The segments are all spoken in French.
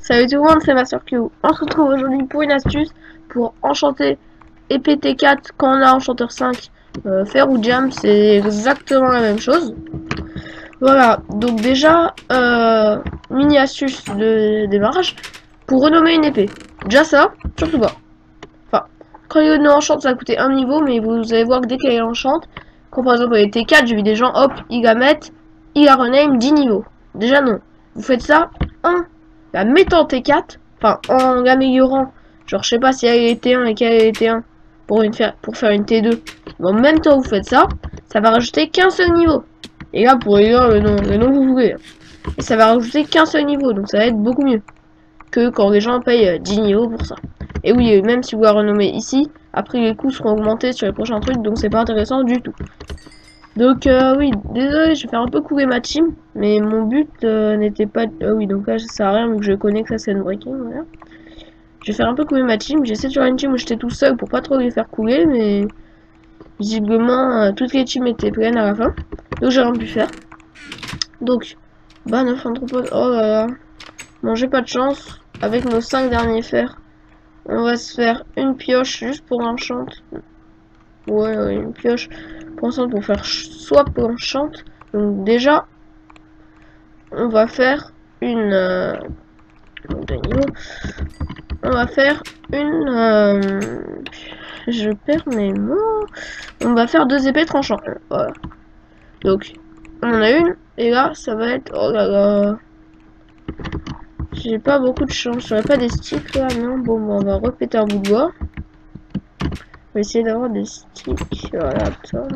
Salut tout le monde, c'est MasterQ. On se retrouve aujourd'hui pour une astuce pour enchanter épée T4 quand on a enchanteur 5 fer ou jam, c'est exactement la même chose. Voilà, donc déjà, mini astuce de démarrage pour renommer une épée. Déjà ça, surtout pas. Enfin, quand il enchante, ça va coûter un niveau, mais vous allez voir que dès qu'elle enchante, quand par exemple elle est T4, j'ai vu des gens, hop, il la mettent, il la rename 10 niveaux. Déjà non, vous faites ça en la mettant en T4, enfin en l'améliorant, genre je sais pas si elle est T1 et qu'elle est T1 pour faire une T2. Mais en même temps vous faites ça, ça va rajouter qu'un seul niveau. Et là pour élire le nom que vous voulez. Et ça va rajouter qu'un seul niveau, donc ça va être beaucoup mieux que quand les gens payent 10 niveaux pour ça. Et oui, même si vous la renommez ici, après les coûts seront augmentés sur les prochains trucs, donc c'est pas intéressant du tout. Donc oui, désolé, je vais faire un peu couler ma team, mais mon but n'était pas... oui, donc là ça sert à rien, vu que je connais que ça c'est une breaking, voilà. Je vais faire un peu couler ma team, j'essaie de faire une team où j'étais tout seul pour pas trop les faire couler, mais... visiblement, toutes les teams étaient pleines à la fin, donc j'ai rien pu faire. Donc, bah 9 anthropos, oh là là, bon j'ai pas de chance, avec nos 5 derniers fers, on va se faire une pioche juste pour enchant. Ouais, une pioche pour enchant pour faire soit pour enchant. Donc déjà, on va faire une... on va faire une... je perds mes mots. On va faire 2 épées tranchantes. Voilà. Donc, on en a une. Et là, ça va être... Oh là là. J'ai pas beaucoup de chance. J'aurais pas des sticks là, non. Bon, on va repéter un bout de bois. On va essayer d'avoir des sticks. Voilà, attends.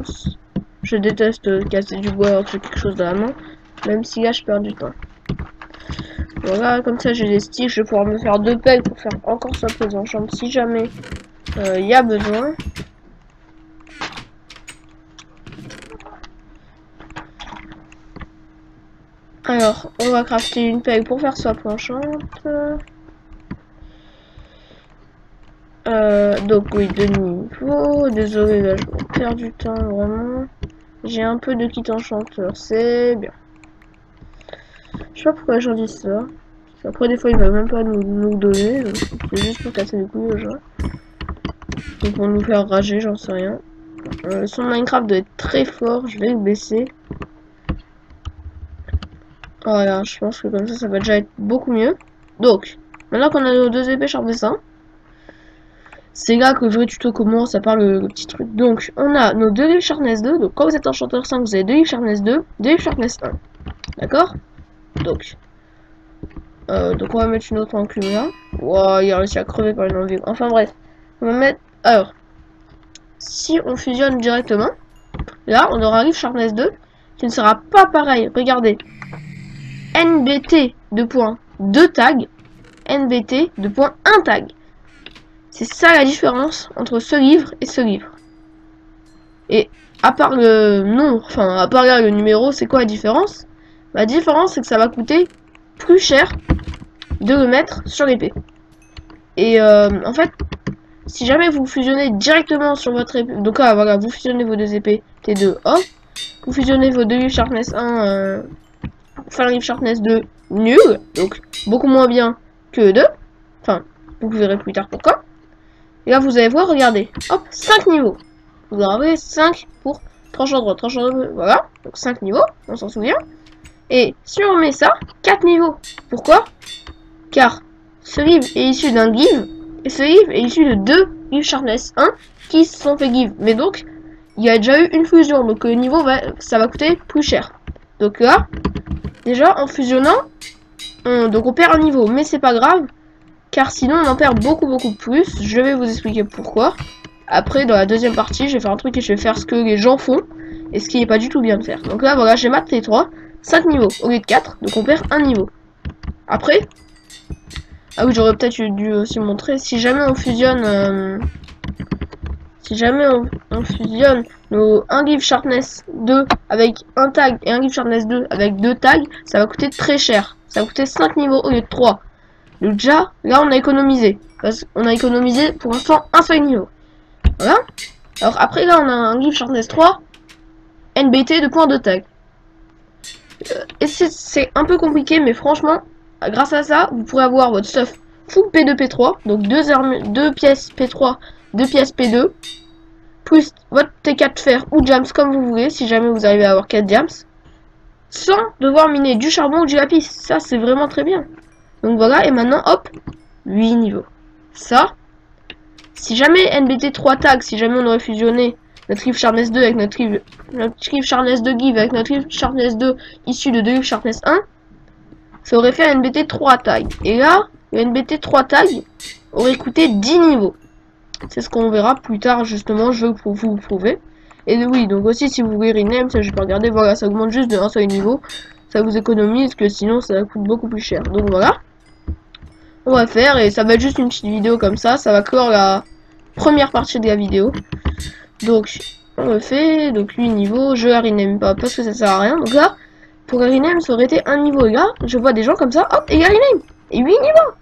Je déteste casser du bois ou quelque chose de la main. Même si là, je perds du temps. Voilà, comme ça, j'ai des sticks. Je vais pouvoir me faire 2 pegs pour faire encore ça pour les enchantes si jamais il y a besoin. Alors, on va crafter une peg pour faire swap enchante. Donc oui, 2 niveaux. Désolé, là, je perds du temps, vraiment. J'ai un peu de kit enchanteur, c'est bien. Je sais pas pourquoi j'en dis ça. Après, des fois, il va même pas nous donner. C'est juste pour casser les couilles aux gens. Donc, pour nous faire rager, j'en sais rien. Le son de Minecraft doit être très fort. Je vais le baisser. Voilà, je pense que comme ça va déjà être beaucoup mieux. Donc, maintenant qu'on a nos 2 épées sharp dessin, c'est là que le vrai tuto commence, à part le petit truc. Donc, on a nos 2 livres sharpness 2. Donc, quand vous êtes enchanteur 5, vous avez 2 livres sharpness 2, 2 livres sharpness 1. D'accord? Donc, on va mettre une autre enclume là. Wow, il a réussi à crever par une envie. Enfin bref, on va mettre... Alors, si on fusionne directement, là, on aura un livre sharpness 2 qui ne sera pas pareil. Regardez. NBT 2.2 tag, NBT 2.1 tag. C'est ça la différence entre ce livre et ce livre. Et à part le nom, enfin à part là le numéro, c'est quoi la différence? La différence c'est que ça va coûter plus cher de le mettre sur l'épée. Et en fait, si jamais vous fusionnez directement sur votre épée, donc là voilà, vous fusionnez vos 2 épées T2 off, vous fusionnez vos 2 livres sharpness 1 pour faire un livre sharpness 2 nul, donc beaucoup moins bien que 2. Enfin, vous verrez plus tard pourquoi. Et là, vous allez voir, regardez, hop, 5 niveaux. Vous avez 5 pour tranchant droit, tranchant droit, voilà. Donc 5 niveaux, on s'en souvient. Et si on met ça, 4 niveaux. Pourquoi? Car ce livre est issu d'un give, et ce livre est issu de 2 livres sharpness 1 qui se sont fait give. Mais donc, il y a déjà eu une fusion, donc le niveau, ça va coûter plus cher. Donc là, déjà, en fusionnant, donc on perd un niveau, mais c'est pas grave. Car sinon on en perd beaucoup plus. Je vais vous expliquer pourquoi. Après dans la deuxième partie je vais faire un truc et je vais faire ce que les gens font. Et ce qui n'est pas du tout bien de faire. Donc là voilà, j'ai maté 3, 5 niveaux au lieu de 4. Donc on perd un niveau. Après. Ah oui, j'aurais peut-être dû aussi montrer. Si jamais on fusionne. Si jamais on fusionne nos 1 give sharpness 2 avec un tag et un give sharpness 2 avec 2 tags, ça va coûter très cher. Ça va coûter 5 niveaux au lieu de 3. Donc déjà, là on a économisé. Parce qu'on a économisé pour l'instant un seul niveau. Voilà. Alors après là on a un give sharpness 3. NBT 2.2 tag. Et c'est un peu compliqué mais franchement, grâce à ça, vous pourrez avoir votre stuff full P2, P3. Donc 2 pièces P3, 2 pièces P2. Plus votre T4 fer ou diams comme vous voulez, si jamais vous arrivez à avoir 4 diams. Sans devoir miner du charbon ou du lapis. Ça, c'est vraiment très bien. Donc voilà, et maintenant, hop, 8 niveaux. Ça, si jamais NBT 3 tags, si jamais on aurait fusionné notre Rift Sharpness 2 avec notre Rift Sharpness 2 Give avec notre Rift Sharpness 2 issu de Rift Sharpness 1, ça aurait fait un NBT 3 tags. Et là, le NBT 3 tags aurait coûté 10 niveaux. C'est ce qu'on verra plus tard, justement, je veux vous prouver. Et oui, donc aussi, si vous voulez rename, ça je vais pas regarder, voilà, ça augmente juste de un seul niveau. Ça vous économise, que sinon ça coûte beaucoup plus cher. Donc voilà. On va faire, et ça va être juste une petite vidéo comme ça va clore la première partie de la vidéo. Donc, on le fait, donc 8 niveaux, je la rename pas parce que ça sert à rien. Donc là, pour la rename, ça aurait été un niveau, et là, je vois des gens comme ça, hop, et la rename, et 8 niveaux.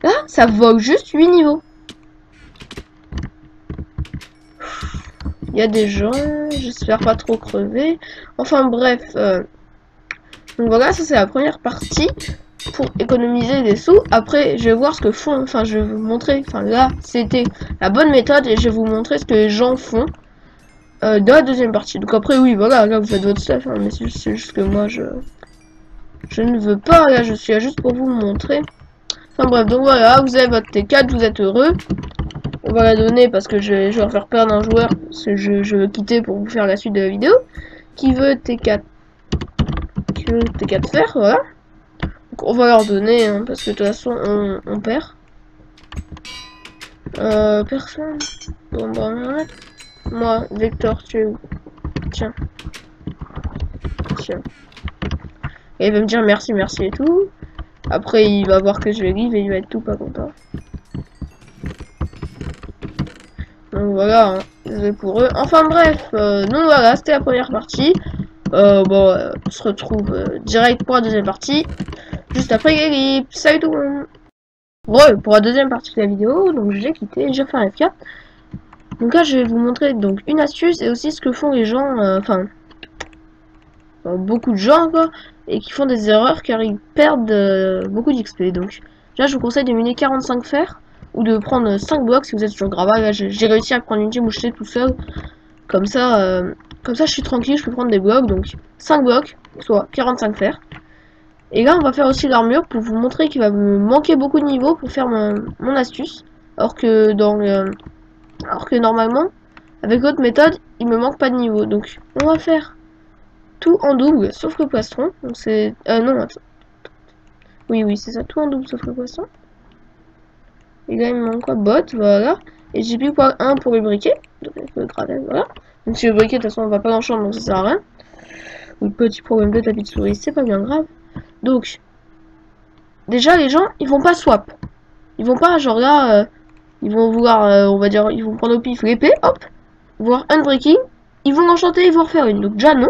Là, ça vaut juste 8 niveaux. Il y a des gens, j'espère pas trop crever. Enfin bref, donc voilà, ça c'est la première partie pour économiser des sous. Après, je vais voir ce que font, enfin je vais vous montrer, enfin là c'était la bonne méthode et je vais vous montrer ce que les gens font dans la deuxième partie. Donc après oui, voilà, là vous faites votre stuff, hein, mais c'est juste que moi je ne veux pas, là je suis là juste pour vous montrer. Enfin bref, donc voilà, vous avez votre T4, vous êtes heureux. On va la donner parce que je vais leur faire perdre un joueur. Parce que je veux quitter pour vous faire la suite de la vidéo. Qui veut T4 T4 fer, voilà. Donc on va leur donner, hein, parce que de toute façon on perd. Personne. Bon bah on va mettre. Moi, Vector, tu es où? Tiens. Tiens. Et il va me dire merci, merci et tout. Après il va voir que je vais give et il va être tout pas content. Donc voilà, hein, désolé pour eux. Enfin bref, donc voilà, c'était la première partie. On se retrouve direct pour la deuxième partie. Juste après les clips. Salut tout le monde. Ouais, pour la deuxième partie de la vidéo, donc j'ai quitté, j'ai fait un F4. Donc là, je vais vous montrer donc une astuce et aussi ce que font les gens, beaucoup de gens quoi, et qui font des erreurs car ils perdent beaucoup d'XP. Donc là, je vous conseille de miner 45 fer. Ou de prendre 5 blocs si vous êtes sur Grava. Là j'ai réussi à prendre une team où j'étais tout seul. Comme ça je suis tranquille, je peux prendre des blocs. Donc 5 blocs, soit 45 fer. Et là on va faire aussi l'armure pour vous montrer qu'il va me manquer beaucoup de niveaux pour faire mon astuce. Alors que normalement, avec l'autre méthode, il me manque pas de niveau. Donc on va faire tout en double sauf le poisson. Donc c'est. Non, attends. Oui, c'est ça, tout en double sauf le poisson. Et là il me manque quoi? Bot, voilà. Et j'ai plus quoi 1 pour le briquet. Donc le gravel, voilà. Même si le briquet de toute façon on va pas l'enchaîner donc ça sert à rien. Ou le petit problème de tapis de souris, c'est pas bien grave. Donc déjà les gens ils vont pas swap. Ils vont pas genre là ils vont vouloir on va dire ils vont prendre au pif l'épée, hop, voir unbreaking, ils vont l'enchanter, ils vont refaire une. Donc déjà non.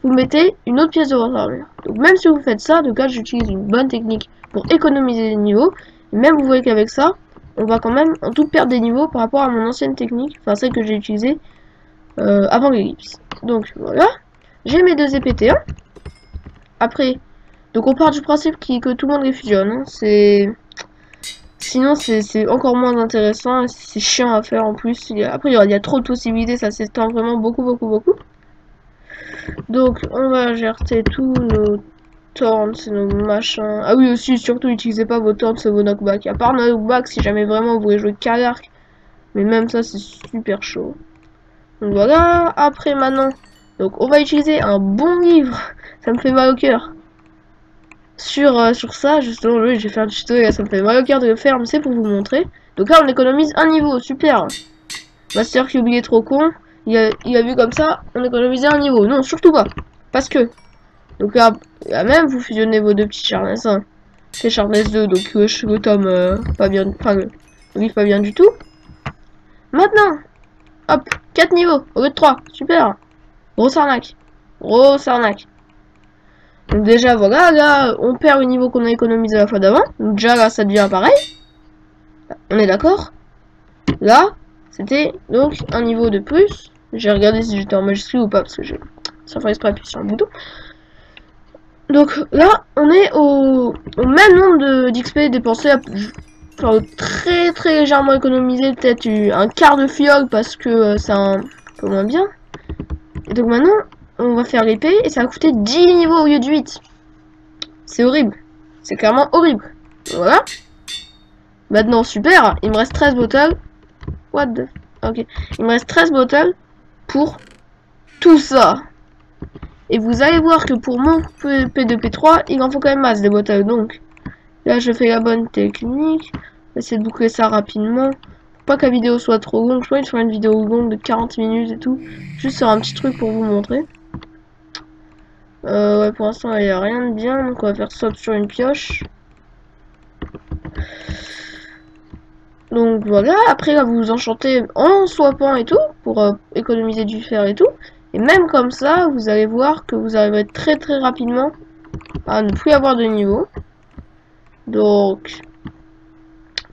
Vous mettez une autre pièce de votre armure. Donc même si vous faites ça, donc là j'utilise une bonne technique pour économiser les niveaux. Et même vous voyez qu'avec ça, on va quand même en tout perdre des niveaux par rapport à mon ancienne technique, enfin celle que j'ai utilisée avant l'ellipse. Donc voilà, j'ai mes deux EPT1. Après, donc on part du principe que tout le monde les fusionne. Hein. Sinon c'est encore moins intéressant, c'est chiant à faire en plus. Après il y a trop de possibilités, ça s'étend vraiment beaucoup. Donc on va gérer tous nos torns, nos machins. Ah oui aussi, surtout utilisez pas vos torns et vos knockbacks. À part knockback si jamais vraiment vous voulez jouer Kalark. Mais même ça c'est super chaud. Donc voilà, après maintenant. Donc on va utiliser un bon livre. Ça me fait mal au cœur. Sur ça, justement, oui, j'ai fait un tuto et là, ça me fait mal au cœur de le faire, mais c'est pour vous montrer. Donc là on économise un niveau, super. Master qui oubliait trop con. Il a vu comme ça, on économisait un niveau. Non, surtout pas. Parce que. Donc là même, vous fusionnez vos deux petits Sharpness 1. C'est Sharpness 2, donc le tome pas bien. Enfin, le livre pas bien du tout. Maintenant, hop, 4 niveaux au lieu de 3. Super. Grosse arnaque. Donc déjà, voilà, là, on perd le niveau qu'on a économisé la fois d'avant. Donc déjà, là, ça devient pareil. On est d'accord? Là, c'était donc un niveau de plus. J'ai regardé si j'étais en majuscule ou pas, parce que j'ai sans faire exprès appuyé sur un bouton. Donc là, on est au même nombre d'XP dépensé, enfin, très très légèrement économisé, peut-être un quart de fiole parce que c'est un peu moins bien. Et donc maintenant, on va faire l'épée et ça va coûter 10 niveaux au lieu de 8. C'est horrible. C'est clairement horrible. Voilà. Maintenant, super. Il me reste 13 bottles. What the... Ok. Il me reste 13 bottles pour tout ça. Et vous allez voir que pour mon P2, P3, il en faut quand même masse des bottles. Donc, là, je fais la bonne technique. On va essayer de boucler ça rapidement. Faut pas que la vidéo soit trop longue. Je pense qu'il faut une vidéo longue de 40 minutes et tout. Juste sur un petit truc pour vous montrer. Ouais, pour l'instant, il n'y a rien de bien. Donc, on va faire swap sur une pioche. Donc, voilà. Après, là, vous vous enchantez en swappant et tout. Pour économiser du fer et tout. Et même comme ça, vous allez voir que vous arriverez très très rapidement à ne plus avoir de niveau. Donc,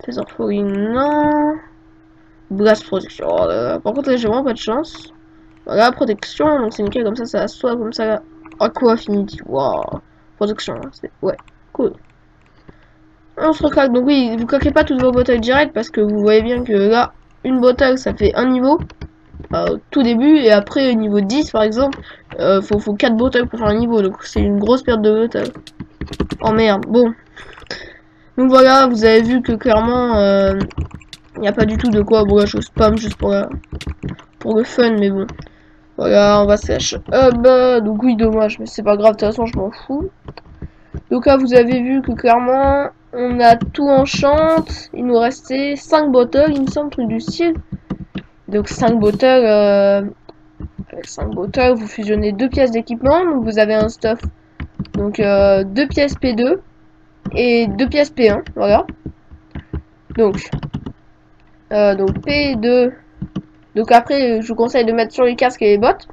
Feather Falling, non. Blast Protection. Oh là là. Par contre, là, j'ai vraiment pas de chance. Voilà, protection. Donc, c'est nickel. Comme ça soit comme ça. Aqua Affinity. Waouh. Protection. Ouais, cool. On se recalque. Donc, oui, vous claquez pas toutes vos bottles direct parce que vous voyez bien que là, une bottle ça fait un niveau. Au tout début, et après niveau 10 par exemple, faut 4 bottles pour faire un niveau, donc c'est une grosse perte de bottles. Oh merde, bon. Donc voilà, vous avez vu que clairement, il n'y a pas du tout de quoi, bon là je spam juste pour le fun, mais bon. Voilà, on va sèche. Donc oui, dommage, mais c'est pas grave, de toute façon je m'en fous. Donc là vous avez vu que clairement, on a tout enchant, il nous restait 5 bottles, il me semble, truc du style. Donc 5 bottles, avec 5 bottles, vous fusionnez 2 pièces d'équipement, donc vous avez un stuff. Donc 2 pièces P2 et 2 pièces P1, voilà. Donc P2. Donc après, je vous conseille de mettre sur les casques et les bottes.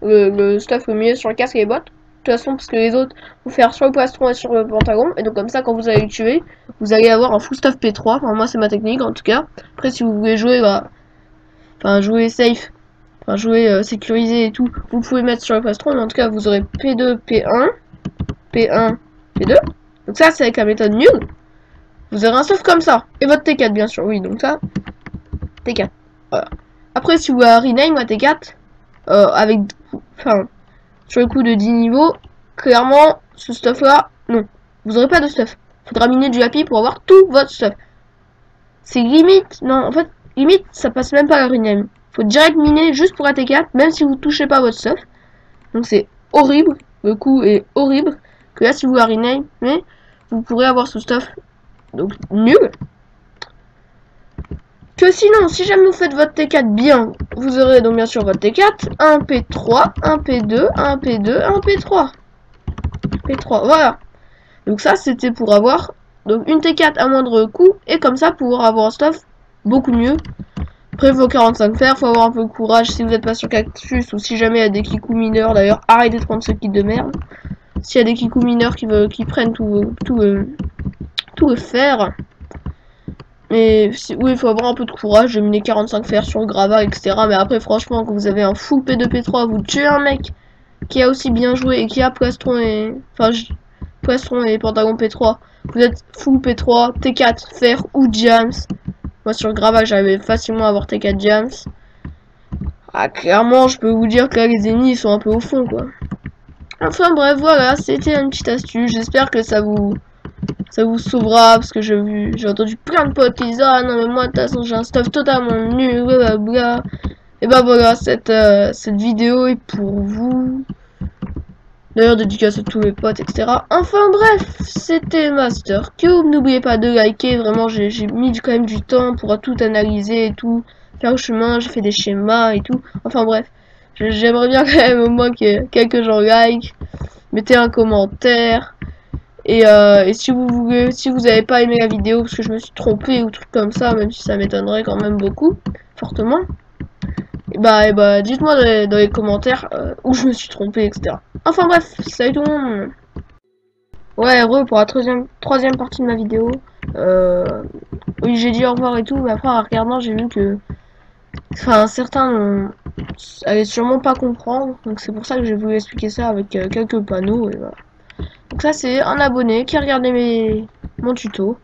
Le stuff le mieux sur le casque et les bottes. De toute façon, parce que les autres vont faire sur le plastron et sur le pantalon. Et donc comme ça, quand vous allez le tuer, vous allez avoir un full stuff P3. Enfin, moi, c'est ma technique en tout cas. Après, si vous voulez jouer, bah, enfin, jouer safe. Enfin, jouer sécurisé et tout, vous pouvez mettre sur le plastron, mais en tout cas, vous aurez P2, P1, P1, P2. Donc ça, c'est avec la méthode nulle. Vous aurez un stuff comme ça. Et votre T4, bien sûr, oui, donc ça, T4. Voilà. Après, si vous rename à T4, avec, enfin, sur le coup de 10 niveaux, clairement, ce stuff-là, non. Vous aurez pas de stuff. Faudra miner du happy pour avoir tout votre stuff. C'est limite, non, en fait, limite, ça passe même pas la rename. Faut direct miner juste pour AT4, même si vous touchez pas votre stuff. Donc c'est horrible, le coup est horrible. Que là, si vous la rename, mais vous pourrez avoir ce stuff, donc nul. Que sinon, si jamais vous faites votre T4 bien, vous aurez donc bien sûr votre T4, un P3, un P2, un P2, un P3. P3, voilà. Donc ça, c'était pour avoir donc une T4 à moindre coût, et comme ça, pouvoir avoir un stuff beaucoup mieux. Après, vos 45 fer, faut avoir un peu de courage si vous n'êtes pas sur Cactus ou si jamais il y a des kikou mineurs. D'ailleurs, arrêtez de prendre ce kit de merde. S'il y a des kikou mineurs qui prennent tout le fer. Mais oui, il faut avoir un peu de courage. J'ai mis 45 fer sur le gravat, etc. Mais après, franchement, quand vous avez un full P2, P3, vous tuez un mec qui a aussi bien joué et qui a plastron et. Enfin, plastron et pantalon P3. Vous êtes full P3, T4, fer ou jams. Moi sur le gravat j'arrivais facilement à avoir T4 jams. Ah clairement je peux vous dire que là les ennemis ils sont un peu au fond quoi. Enfin bref voilà, c'était une petite astuce. J'espère que ça vous sauvera parce que j'ai entendu plein de potes qui disent ah non mais moi de toute façon j'ai un stuff totalement nul, blablabla. Et bah voilà, cette vidéo est pour vous. D'ailleurs dédicace à tous mes potes, etc. Enfin bref, c'était Master Cube. N'oubliez pas de liker, vraiment j'ai mis quand même du temps pour tout analyser et tout. Faire le chemin, j'ai fait des schémas et tout. Enfin bref, j'aimerais bien quand même au moins que quelques gens like. Mettez un commentaire. Et si vous avez pas aimé la vidéo parce que je me suis trompé ou truc comme ça, même si ça m'étonnerait quand même beaucoup, fortement. Et bah dites-moi dans les commentaires où je me suis trompé, etc. Enfin bref, salut tout le monde. Ouais, heureux pour la troisième partie de ma vidéo. Oui, j'ai dit au revoir et tout, mais après en regardant, j'ai vu que, enfin, certains allaient sûrement pas comprendre. Donc c'est pour ça que j'ai voulu expliquer ça avec quelques panneaux et voilà. Donc ça c'est un abonné qui a regardé mon tuto.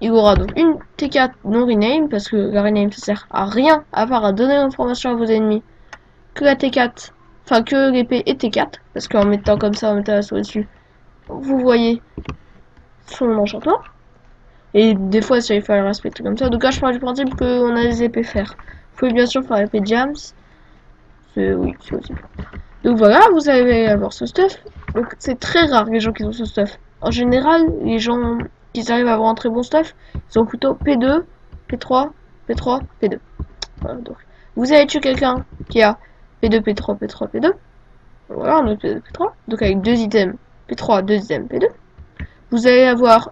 Il aura donc une T4 non rename, parce que la rename ça sert à rien à part à donner l'information à vos ennemis. Que la T4, enfin que l'épée est T4, parce qu'en mettant comme ça, en mettant la souris dessus, vous voyez son enchantement. Et des fois, si il fallait respecter comme ça. Donc là, je parle du principe qu'on a des épées fer. Vous pouvez bien sûr faire l'épée Jams. Oui, c'est possible. Donc voilà, vous allez avoir ce stuff. Donc c'est très rare les gens qui ont ce stuff. En général, les gens qui arrivent à avoir un très bon stuff, ils ont plutôt P2, P3, P3, P2. Voilà, donc vous allez tuer quelqu'un qui a P2, P3, P3, P2. Voilà, un autre P2, P3. Donc avec deux items P3, deux items P2. Vous allez avoir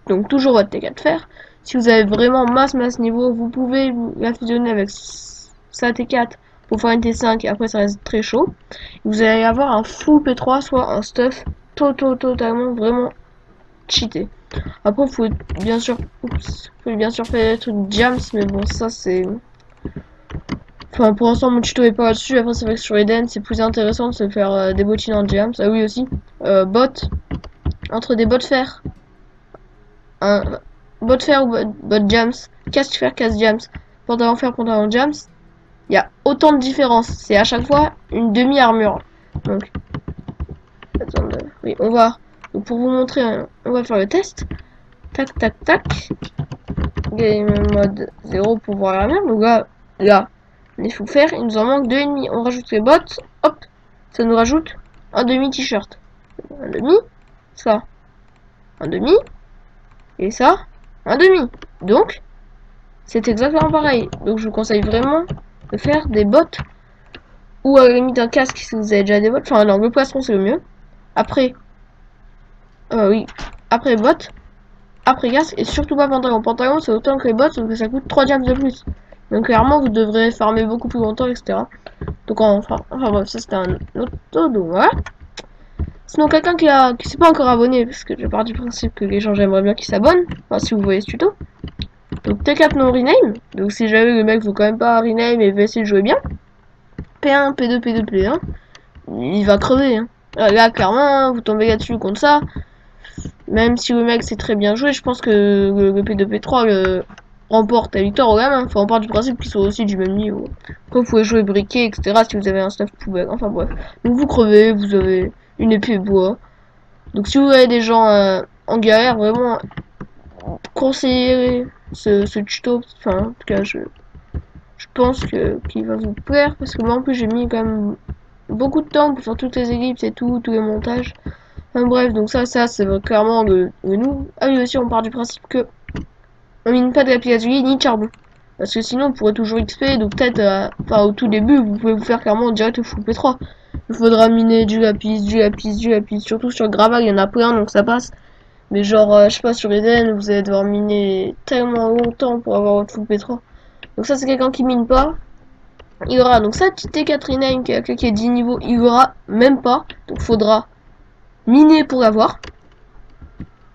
donc toujours votre T4 fer. Si vous avez vraiment masse niveau, vous pouvez la fusionner avec sa T4 pour faire une T5 et après ça reste très chaud. Vous allez avoir un full P3, soit un stuff totalement vraiment cheaté. Après vous pouvez bien sûr, faire des trucs jams, mais bon ça c'est... Enfin pour l'instant mon tuto est pas là-dessus, après c'est vrai que sur Eden c'est plus intéressant de se faire des bottines en jams. Ah oui aussi, bot, entre des bots fer, un bot fer ou bot jams, casque fer, casque jams, pantalon fer, pantalon jams, il y a autant de différences. C'est à chaque fois une demi-armure. Donc, attendez, oui, on va, donc pour vous montrer, on va faire le test. Tac, tac, tac. Game mode 0 pour voir l'armure. Donc là, il faut faire, il nous en manque 2,5. On rajoute les bottes, hop, ça nous rajoute un demi t-shirt. Un demi, ça, un demi, et ça, un demi. Donc, c'est exactement pareil. Donc, je vous conseille vraiment de faire des bottes ou à la limite un casque si vous avez déjà des bottes. Enfin, non, le poisson c'est le mieux. Après, oui, après bottes, après casque et surtout pas pantalon. Pantalon c'est autant que les bottes, sauf que ça coûte 3 jams de plus. Donc, clairement, vous devrez farmer beaucoup plus longtemps, etc. Donc, enfin bref, ça c'était un autre taux, donc voilà. Sinon, quelqu'un qui s'est pas encore abonné, parce que je pars du principe que les gens j'aimerais bien qu'ils s'abonnent, enfin si vous voyez ce tuto. Donc T4 non rename, donc si jamais le mec veut quand même pas rename et veut essayer de jouer bien, P1, P2, P2, P1, il va crever. Hein. Là, clairement, vous tombez là-dessus contre ça. Même si le mec sait très bien jouer, je pense que le P2, P3 le remporte la victoire au gamin. Enfin, on part du principe qu'ils sont aussi du même niveau. Après, vous pouvez jouer briquet, etc. si vous avez un stuff poubelle. Enfin, bref. Donc, vous crevez, vous avez une épée bois. Donc, si vous avez des gens en galère, vraiment, conseillez ce tuto. Enfin, en tout cas, je pense qu'il va vous plaire. Parce que moi, en plus, j'ai mis quand même beaucoup de temps pour faire toutes les ellipses et tous les montages. Enfin bref, donc ça c'est clairement le nous. Ah oui aussi on part du principe que on mine pas de lapis lazuli ni de charbon. Parce que sinon on pourrait toujours XP, donc peut-être enfin au tout début vous pouvez vous faire clairement direct au full P3. Il faudra miner du lapis, surtout sur Gravel il y en a plein donc ça passe. Mais genre je sais pas sur Eden vous allez devoir miner tellement longtemps pour avoir votre full P3. Donc ça c'est quelqu'un qui mine pas. Il y aura donc sa petite T4 rename qui est 10 niveaux, il y aura même pas. Donc faudra miner pour l'avoir.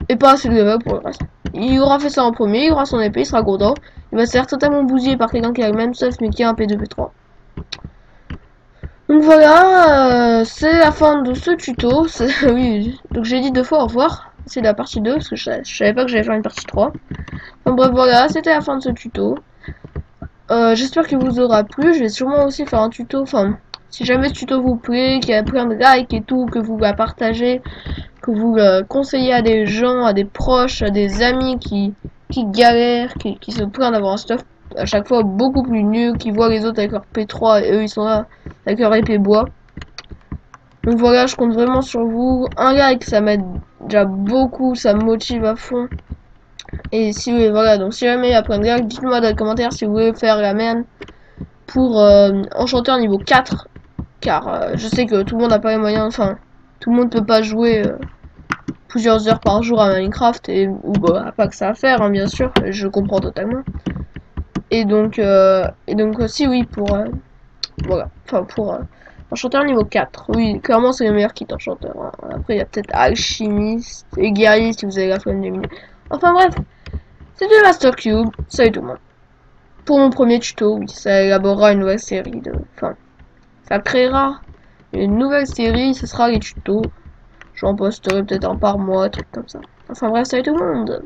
Et pas assez de level pour le reste. Il aura fait ça en premier, il aura son épée, il sera content. Il va se faire totalement bousiller par quelqu'un qui a le même stuff mais qui a un P2, P3. Donc voilà, c'est la fin de ce tuto. Oui, donc j'ai dit 2 fois au revoir. C'est la partie 2 parce que je savais pas que j'allais faire une partie 3. Enfin bref voilà, c'était la fin de ce tuto. J'espère qu'il vous aura plu. Je vais sûrement aussi faire un tuto, enfin si jamais ce tuto vous plaît, qu'il y a plein de likes et tout, que vous la partagez, que vous conseillez à des gens, à des proches, à des amis qui galèrent, qui se plaignent d'avoir un stuff à chaque fois beaucoup plus nul, qui voient les autres avec leur P3 et eux ils sont là avec leur épée bois. Donc voilà, je compte vraiment sur vous. Un like, ça m'aide déjà beaucoup, ça me motive à fond. Et si vous voilà, donc si jamais il y a plein de likes, dites-moi dans les commentaires si vous voulez faire la merde pour enchanteur niveau 4. Car je sais que tout le monde n'a pas les moyens, enfin tout le monde peut pas jouer plusieurs heures par jour à Minecraft ou bah pas que ça à faire hein, bien sûr, je comprends totalement. Et donc aussi oui pour voilà, enfin pour enchanteur niveau 4. Oui, clairement c'est le meilleur kit enchanteur. Hein. Après il y a peut-être alchimiste et guerrier si vous avez la flemme de miner. Enfin bref, c'était Master Cube, salut tout le monde. Pour mon premier tuto, oui, ça élaborera une nouvelle série de. Enfin, ça créera une nouvelle série, ce sera les tutos. J'en posterai peut-être un par mois, truc comme ça. Enfin bref, salut tout le monde.